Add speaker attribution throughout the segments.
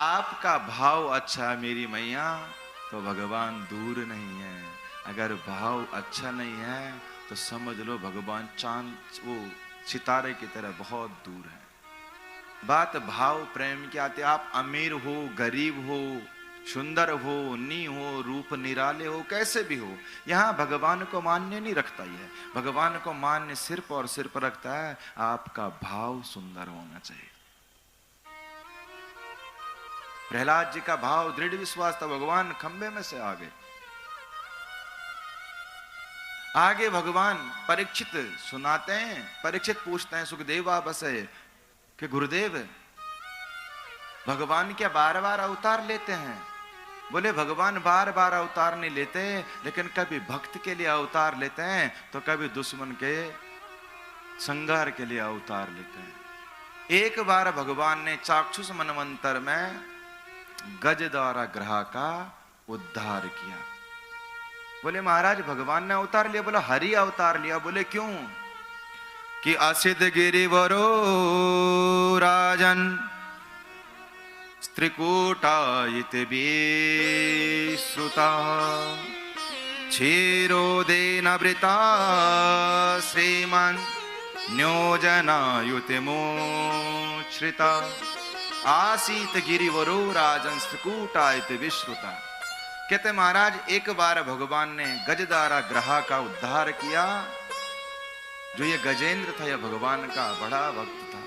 Speaker 1: आपका भाव अच्छा है मेरी मैया तो भगवान दूर नहीं है। अगर भाव अच्छा नहीं है तो समझ लो भगवान चांद वो सितारे की तरह बहुत दूर है। बात भाव प्रेम की आती है। आप अमीर हो, गरीब हो, सुंदर हो, नी हो, रूप निराले हो, कैसे भी हो, यहाँ भगवान को मान्य नहीं रखता। ही है भगवान को मान्य सिर्फ और सिर्फ रखता है आपका भाव सुंदर होना चाहिए। प्रहलाद जी का भाव दृढ़ विश्वास था, भगवान खंबे में से आ गए। आगे भगवान परीक्षित सुनाते हैं, परीक्षित पूछते हैं सुखदेव आप से कि गुरुदेव भगवान क्या बार बार अवतार लेते हैं? बोले भगवान बार बार अवतार नहीं लेते, लेकिन कभी भक्त के लिए अवतार लेते हैं तो कभी दुश्मन के संहार के लिए अवतार लेते हैं। एक बार भगवान ने चाक्षुष मनवंतर में गज द्वारा ग्रह का उद्धार किया। बोले महाराज भगवान ने अवतार लिया? बोला हरि अवतार लिया। बोले क्यों? कि असित गिरिवरो राजन त्रिकूटायित विश्रुता क्षीरोदेन वृता श्रीमन् न्योजनायुते मोच्छ्रिता आसीत गिरिवरो राजन त्रिकूटायित विश्रुता। कहते महाराज एक बार भगवान ने गजदारा ग्रह का उद्धार किया। जो ये गजेंद्र था यह भगवान का बड़ा भक्त था।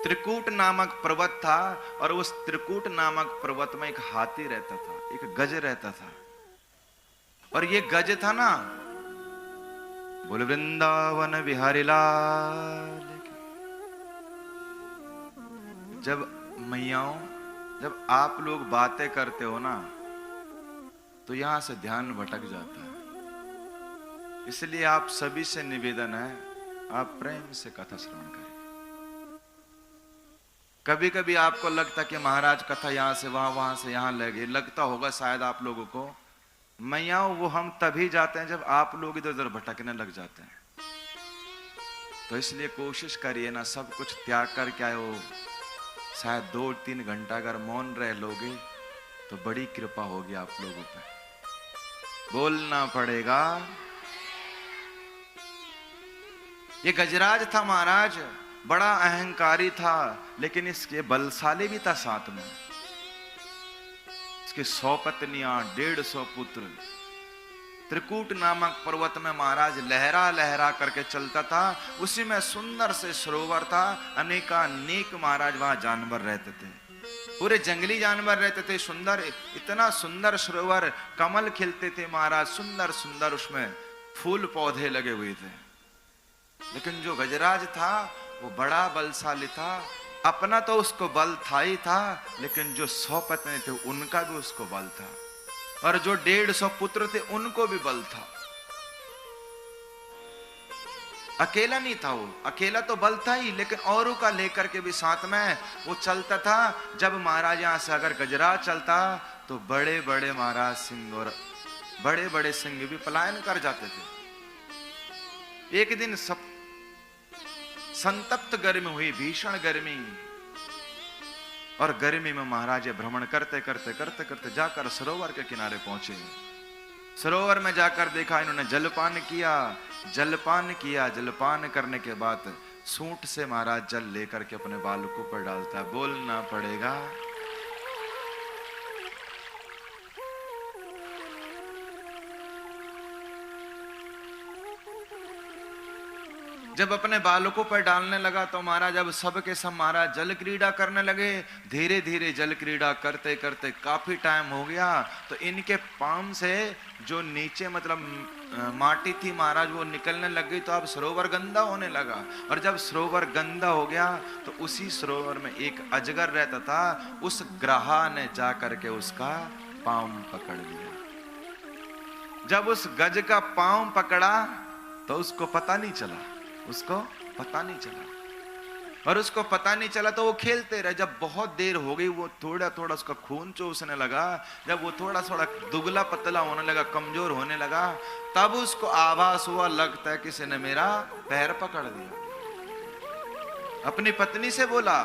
Speaker 1: त्रिकूट नामक पर्वत था और उस त्रिकूट नामक पर्वत में एक हाथी रहता था, एक गज रहता था। और ये गज था ना, बोल वृंदावन बिहारी लाल। जब मैयाओं जब आप लोग बातें करते हो ना तो यहां से ध्यान भटक जाता है। इसलिए आप सभी से निवेदन है आप प्रेम से कथा श्रवण करें। कभी कभी आपको लगता कि महाराज कथा यहां से वहां, वहां से यहां लगे, लगता होगा शायद आप लोगों को। मैयाओं वो हम तभी जाते हैं जब आप लोग इधर उधर भटकने लग जाते हैं। तो इसलिए कोशिश करिए ना, सब कुछ त्याग करके आए हो। शायद 2-3 घंटा अगर मौन रह लोगे तो बड़ी कृपा होगी आप लोगों पे। बोलना पड़ेगा। ये गजराज था महाराज, बड़ा अहंकारी था, लेकिन इसके बलशाली भी था साथ में। इसके 100 पत्नियां, 150 पुत्र। त्रिकूट नामक पर्वत में महाराज लहरा लहरा करके चलता था। उसी में सुंदर से सरोवर था, अनेकानेक महाराज वहां जानवर रहते थे, पूरे जंगली जानवर रहते थे। सुंदर, इतना सुंदर सरोवर, कमल खिलते थे महाराज, सुंदर सुंदर उसमें फूल पौधे लगे हुए थे। लेकिन जो गजराज था वो बड़ा बलशाली था। अपना तो उसको बल था ही था, लेकिन जो 100 पत्नी थे उनका भी उसको बल था, और जो 150 पुत्र थे उनको भी बल था। अकेला नहीं था वो, अकेला तो बल था ही, लेकिन औरों का लेकर के भी साथ में वो चलता था। जब महाराज यहां से अगर गजराज चलता तो बड़े बड़े महाराज सिंह और बड़े बड़े सिंह भी पलायन कर जाते थे। एक दिन सब संतप्त गर्मी हुई, भीषण गर्मी, और गर्मी में महाराज भ्रमण करते करते करते करते जाकर सरोवर के किनारे पहुंचे। सरोवर में जाकर देखा, इन्होंने जलपान किया। जलपान किया, जलपान करने के बाद सूंठ से महाराज जल लेकर के अपने बालकों पर डालता है। बोलना पड़ेगा। जब अपने बालकों पर डालने लगा तो महाराज जब सब के सब महाराज जल क्रीड़ा करने लगे। धीरे धीरे जल क्रीड़ा करते करते काफी टाइम हो गया तो इनके पांव से जो नीचे मतलब माटी थी महाराज वो निकलने लग गई। तो अब सरोवर गंदा होने लगा, और जब सरोवर गंदा हो गया तो उसी सरोवर में एक अजगर रहता था। उस ग्रहा ने जा करके उसका पांव पकड़ लिया। जब उस गज का पांव पकड़ा तो उसको पता नहीं चला, उसको पता नहीं चला, और उसको पता नहीं चला तो वो खेलते रहे। जब बहुत देर हो गई वो थोड़ा थोड़ा उसका खून चूसने लगा। जब वो थोड़ा थोड़ा दुबला पतला होने लगा, कमजोर होने लगा, तब उसको आभास हुआ लगता है किसी ने मेरा पैर पकड़ लिया। अपनी पत्नी से बोला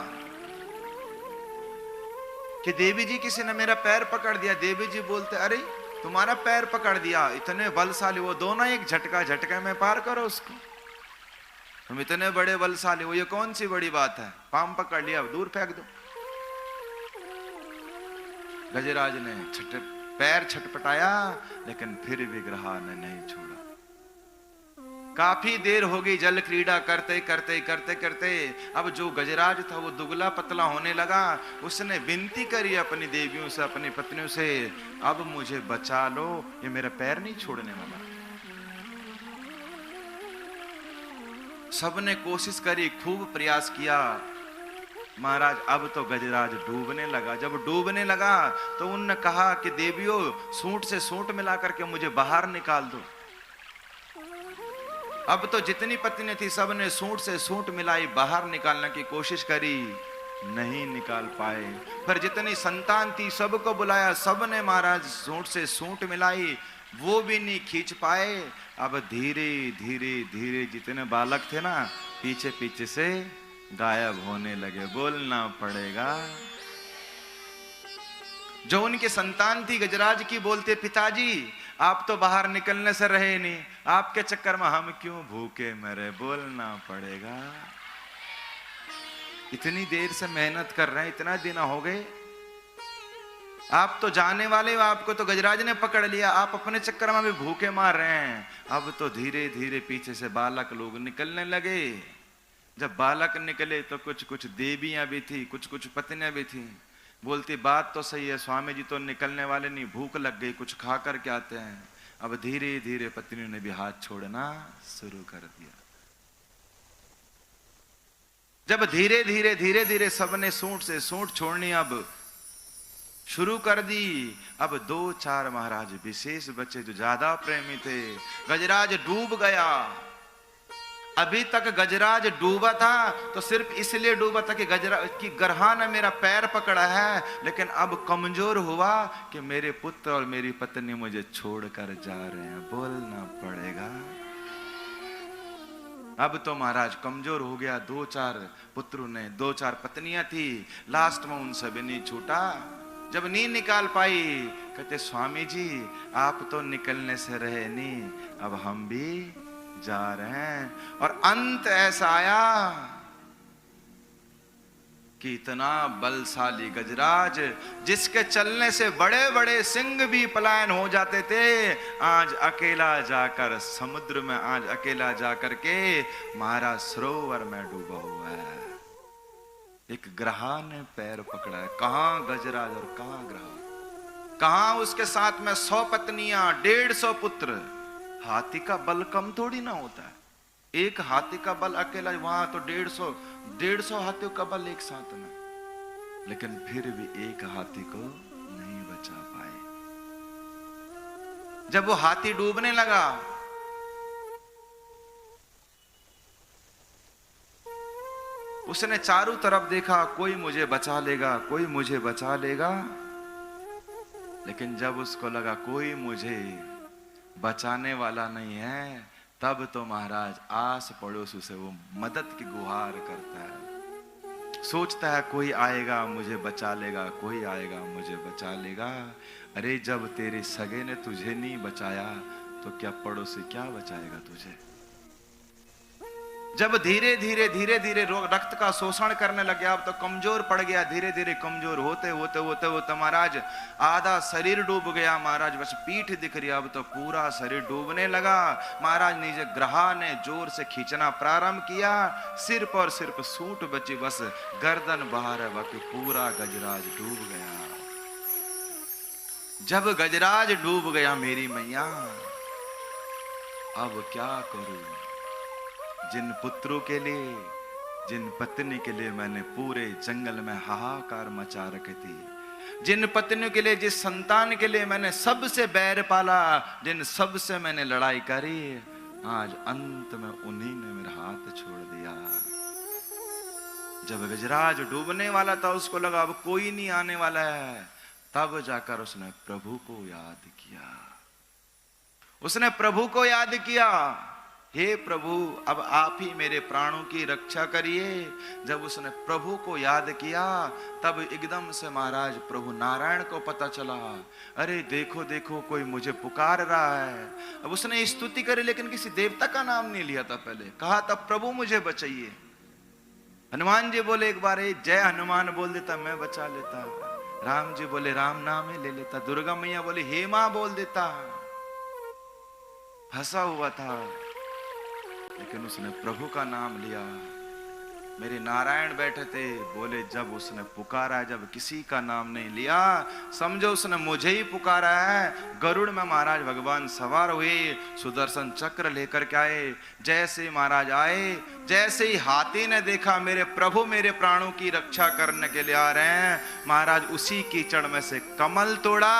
Speaker 1: कि देवी जी किसी ने मेरा पैर पकड़ दिया। देवी जी बोलते अरे तुम्हारा पैर पकड़ दिया, इतने बलशाली वो दोनों, एक झटका में पार करो उसको, तुम इतने बड़े बलशाली हो, ये कौन सी बड़ी बात है, पाम पकड़ लिया दूर फेंक दो। गजराज ने पैर छटपटाया लेकिन फिर भी ग्रहा ने नहीं छोड़ा। काफी देर हो गई जल क्रीड़ा करते करते करते करते। अब जो गजराज था वो दुबला पतला होने लगा। उसने विनती करी अपनी देवियों से, अपनी पत्नियों से, अब मुझे बचा लो, ये मेरा पैर नहीं छोड़ने वाला। सबने कोशिश करी, खूब प्रयास किया। महाराज अब तो गजराज डूबने लगा। जब डूबने लगा तो उनने कहा कि देवियों सूंड से सूंड मिला करके मुझे बाहर निकाल दो। अब तो जितनी पत्नी थी सबने सूंड से सूंड मिलाई, बाहर निकालने की कोशिश करी, नहीं निकाल पाए। फिर जितनी संतान थी सबको बुलाया, सबने महाराज सूंड से सूंड मिलाई, वो भी नहीं खींच पाए। अब धीरे धीरे धीरे जितने बालक थे ना पीछे पीछे से गायब होने लगे। बोलना पड़ेगा। जो उनकी संतान थी गजराज की, बोलते पिताजी आप तो बाहर निकलने से रहे नहीं, आपके चक्कर में हम क्यों भूखे मरे। बोलना पड़ेगा। इतनी देर से मेहनत कर रहे हैं, इतना दिन हो गए, आप तो जाने वाले हो, आपको तो गजराज ने पकड़ लिया, आप अपने चक्कर में भी भूखे मार रहे हैं। अब तो धीरे धीरे पीछे से बालक लोग निकलने लगे। जब बालक निकले तो कुछ कुछ देवियां भी थी, कुछ कुछ पत्नियां भी थी। बोलती बात तो सही है, स्वामी जी तो निकलने वाले नहीं, भूख लग गई, कुछ खा करके आते हैं। अब धीरे धीरे पत्नियों ने भी हाथ छोड़ना शुरू कर दिया। जब धीरे धीरे धीरे धीरे सबने सूंड से सूंड छोड़नी अब शुरू कर दी। अब 2-4 महाराज विशेष बचे जो ज्यादा प्रेमी थे। गजराज डूब गया। अभी तक गजराज डूबा था तो सिर्फ इसलिए डूबा था कि गजराज की ग्रहा ने मेरा पैर पकड़ा है, लेकिन अब कमजोर हुआ कि मेरे पुत्र और मेरी पत्नी मुझे छोड़कर जा रहे हैं। बोलना पड़ेगा। अब तो महाराज कमजोर हो गया। 2-4 पुत्रों ने, 2-4 पत्नियां थी, लास्ट में उनसे भी नहीं छूटा। जब नहीं निकाल पाई कहते स्वामी जी आप तो निकलने से रहे नहीं, अब हम भी जा रहे हैं। और अंत ऐसा आया कि इतना बलशाली गजराज जिसके चलने से बड़े बड़े सिंह भी पलायन हो जाते थे, आज अकेला जाकर समुद्र में, आज अकेला जाकर के महाराज सरोवर में डूबा हुआ है। एक ग्रहा ने पैर पकड़ा है। कहां गजराज और कहां ग्रहा, कहां उसके साथ में 100 पत्नियां, 150 पुत्र। हाथी का बल कम थोड़ी ना होता है। एक हाथी का बल अकेला, वहां तो 150 हाथियों का बल एक साथ में, लेकिन फिर भी एक हाथी को नहीं बचा पाए। जब वो हाथी डूबने लगा उसने चारों तरफ देखा, कोई मुझे बचा लेगा, कोई मुझे बचा लेगा। लेकिन जब उसको लगा कोई मुझे बचाने वाला नहीं है, तब तो महाराज आस पड़ोस से वो मदद की गुहार करता है। सोचता है कोई आएगा मुझे बचा लेगा, कोई आएगा मुझे बचा लेगा। अरे जब तेरे सगे ने तुझे नहीं बचाया तो क्या पड़ोसी क्या बचाएगा तुझे। जब धीरे धीरे धीरे धीरे रक्त का शोषण करने लग गया, अब तो कमजोर पड़ गया। धीरे धीरे कमजोर होते होते होते होते महाराज आधा शरीर डूब गया। महाराज बस पीठ दिख रही, अब तो पूरा शरीर डूबने लगा। महाराज नीचे ग्रहा ने जोर से खींचना प्रारंभ किया। सिर्फ और सिर्फ सूट बची, बस गर्दन बाहर है, बाकी पूरा गजराज डूब गया। जब गजराज डूब गया मेरी मैया, अब क्या करूं। जिन पुत्रों के लिए, जिन पत्नी के लिए मैंने पूरे जंगल में हाहाकार मचा रखी थी, जिन पत्नियों के लिए, जिस संतान के लिए मैंने सबसे बैर पाला, जिन सबसे मैंने लड़ाई करी, आज अंत में उन्हीं ने मेरा हाथ छोड़ दिया। जब गजराज डूबने वाला था, उसको लगा अब कोई नहीं आने वाला है, तब जाकर उसने प्रभु को याद किया। उसने प्रभु को याद किया। हे प्रभु अब आप ही मेरे प्राणों की रक्षा करिए। जब उसने प्रभु को याद किया तब एकदम से महाराज प्रभु नारायण को पता चला, अरे देखो देखो कोई मुझे पुकार रहा है। अब उसने स्तुति करी लेकिन किसी देवता का नाम नहीं लिया था, पहले कहा था प्रभु मुझे बचाइए। हनुमान जी बोले एक बार जय हनुमान बोल देता मैं बचा लेता। राम जी बोले राम नाम ही ले लेता। दुर्गा मैया बोले हे मां बोल देता। फंसा हुआ था लेकिन उसने प्रभु का नाम लिया। मेरे नारायण बैठे थे, बोले जब उसने पुकारा, जब किसी का नाम नहीं लिया समझो उसने मुझे ही पुकारा है। गरुड़ में महाराज भगवान सवार हुए, सुदर्शन चक्र लेकर के आए। जैसे महाराज आए, जैसे ही हाथी ने देखा मेरे प्रभु मेरे प्राणों की रक्षा करने के लिए आ रहे हैं, महाराज उसी कीचड़ में से कमल तोड़ा।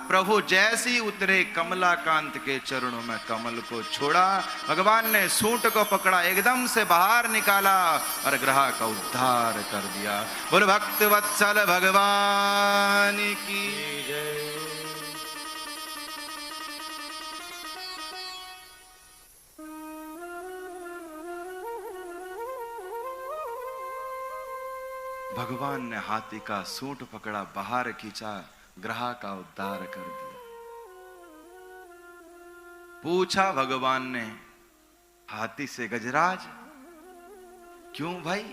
Speaker 1: प्रभु जैसे ही उतरे कमलाकांत के चरणों में कमल को छोड़ा। भगवान ने सूंड को पकड़ा, एकदम से बाहर निकाला और ग्रह का उद्धार कर दिया। बोल भक्त वत्सल भगवान की जय। भगवान ने हाथी का सूंड पकड़ा, बाहर खींचा, ग्रह का उद्धार कर दिया। पूछा भगवान ने हाथी से, गजराज क्यों भाई,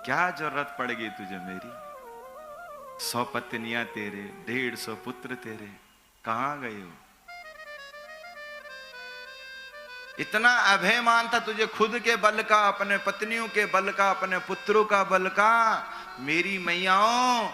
Speaker 1: क्या जरूरत पड़ेगी तुझे मेरी? 100 पत्नियां तेरे, 150 पुत्र तेरे, कहां गए हो? इतना अभिमान था तुझे खुद के बल का, अपने पत्नियों के बल का, अपने पुत्रों का बल का। मेरी मैयाओं